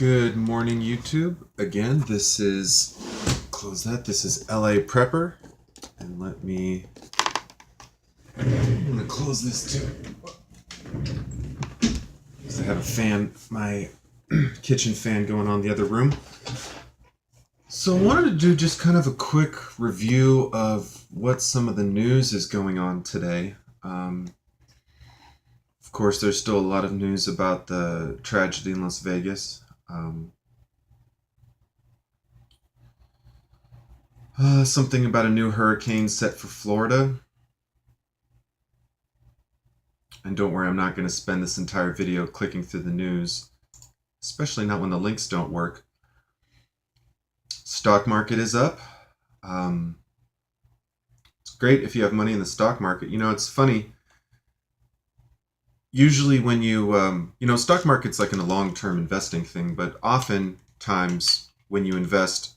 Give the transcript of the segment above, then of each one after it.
Good morning, YouTube. Again, close that. This is LA Prepper. And I'm gonna close this too. Because I have a fan, my kitchen fan going on in the other room. So I wanted to do just kind of a quick review of what some of the news is going on today. Of course, there's still a lot of news about the tragedy in Las Vegas. Something about a new hurricane set for Florida. And don't worry, I'm not going to spend this entire video clicking through the news, especially not when the links don't work. Stock market is up. It's great if you have money in the stock market. You know, it's funny. Usually when stock market's like in a long-term investing thing, but oftentimes when you invest,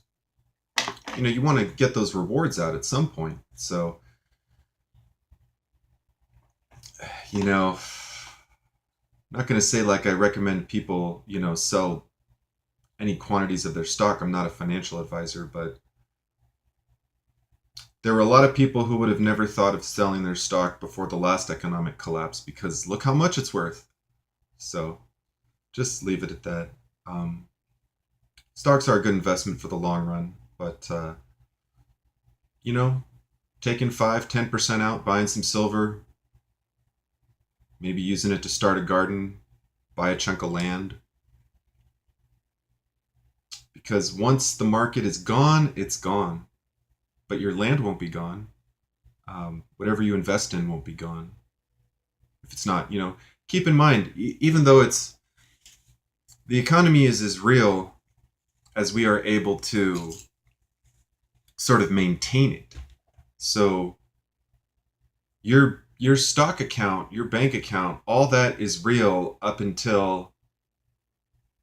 you want to get those rewards out at some point. So, not going to say like I recommend people, sell any quantities of their stock. I'm not a financial advisor, but there were a lot of people who would have never thought of selling their stock before the last economic collapse because look how much it's worth. So just leave it at that. Stocks are a good investment for the long run, but taking 5-10% out, buying some silver, maybe using it to start a garden, buy a chunk of land. Because once the market is gone, it's gone. But your land won't be gone. Whatever you invest in won't be gone. If it's not, keep in mind, even though the economy is as real as we are able to sort of maintain it. So your stock account, your bank account, all that is real up until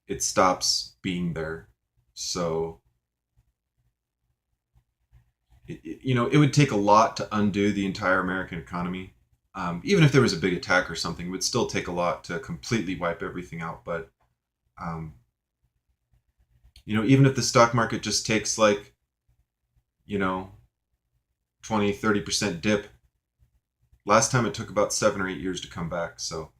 it stops being there. So it would take a lot to undo the entire American economy. Even if there was a big attack or something, it would still take a lot to completely wipe everything out. But, even if the stock market just takes 20-30% dip, last time it took about 7 or 8 years to come back. So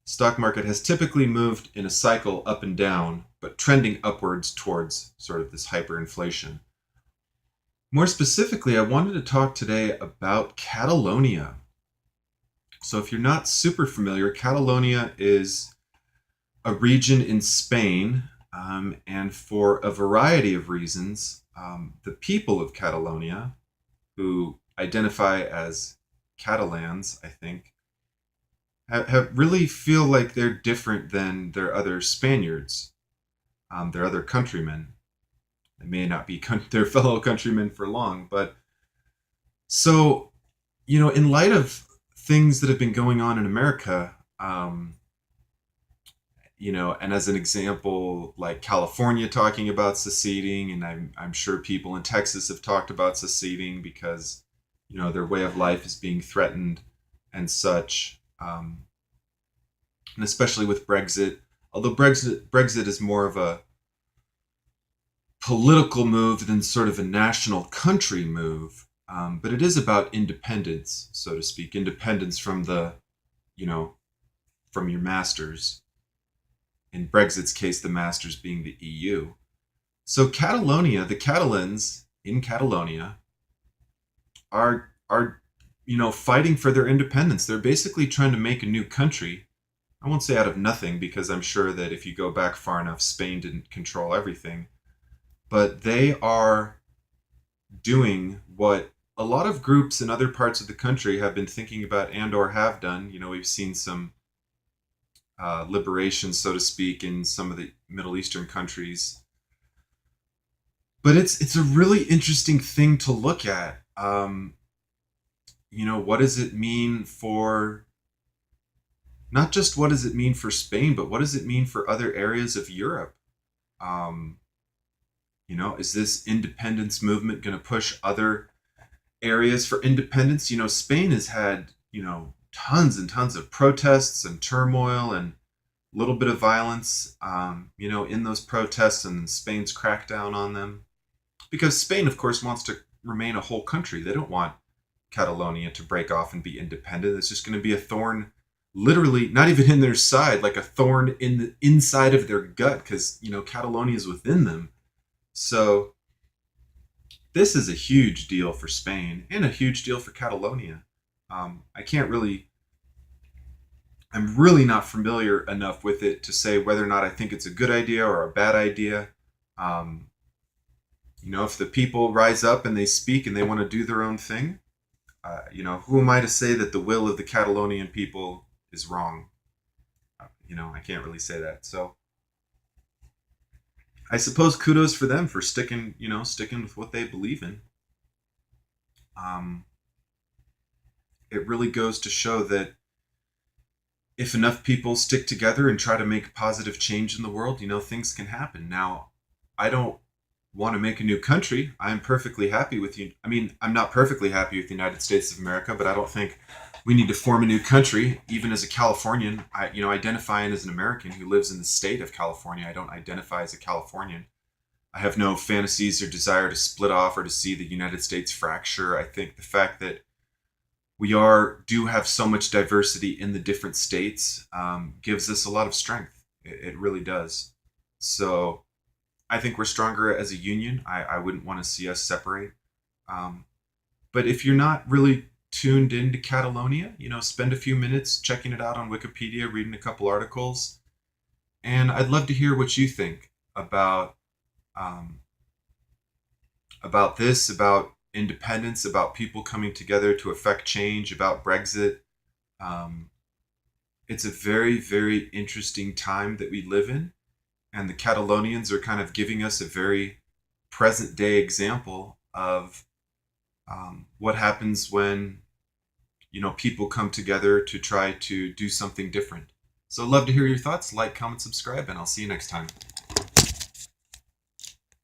stock market has typically moved in a cycle up and down, but trending upwards towards sort of this hyperinflation. More specifically, I wanted to talk today about Catalonia. So if you're not super familiar, Catalonia is a region in Spain, and for a variety of reasons, the people of Catalonia, who identify as Catalans, I think, have really feel like they're different than their other Spaniards, their other countrymen. They may not be their fellow countrymen for long, but so, in light of things that have been going on in America, and as an example, like California talking about seceding, and I'm sure people in Texas have talked about seceding because, their way of life is being threatened and such, and especially with Brexit, although Brexit is more of a political move than sort of a national country move, but it is about independence, so to speak, independence from from your masters. In Brexit's case, the masters being the EU. So Catalonia, the Catalans in Catalonia are fighting for their independence. They're basically trying to make a new country. I won't say out of nothing, because I'm sure that if you go back far enough, Spain didn't control everything. But they are doing what a lot of groups in other parts of the country have been thinking about and or have done. We've seen some liberation, so to speak, in some of the Middle Eastern countries. But it's a really interesting thing to look at. What does it mean for, not just what does it mean for Spain, but what does it mean for other areas of Europe? Is this independence movement going to push other areas for independence? Spain has had, tons and tons of protests and turmoil and little bit of violence, in those protests and Spain's crackdown on them. Because Spain, of course, wants to remain a whole country. They don't want Catalonia to break off and be independent. It's just going to be a thorn, literally, not even in their side, like a thorn in the inside of their gut, because, Catalonia is within them. So this is a huge deal for Spain and a huge deal for Catalonia. I'm really not familiar enough with it to say whether or not I think it's a good idea or a bad idea. Um, if the people rise up and they speak and they want to do their own thing, who am I to say that the will of the Catalonian people is wrong? I can't really say that. So I suppose kudos for them for sticking with what they believe in. It really goes to show that if enough people stick together and try to make positive change in the world, things can happen. Now, I don't want to make a new country. I'm perfectly happy with you. I mean, I'm not perfectly happy with the United States of America, but I don't think we need to form a new country. Even as a Californian, identifying as an American who lives in the state of California, I don't identify as a Californian. I have no fantasies or desire to split off or to see the United States fracture. I think the fact that we do have so much diversity in the different states gives us a lot of strength. It really does. So I think we're stronger as a union. I wouldn't want to see us separate. But if you're not really tuned into Catalonia, spend a few minutes checking it out on Wikipedia, reading a couple articles. And I'd love to hear what you think about this, about independence, about people coming together to effect change, about Brexit. It's a very, very interesting time that we live in. And the Catalonians are kind of giving us a very present day example of what happens when, people come together to try to do something different. So I'd love to hear your thoughts. Like, comment, subscribe, and I'll see you next time.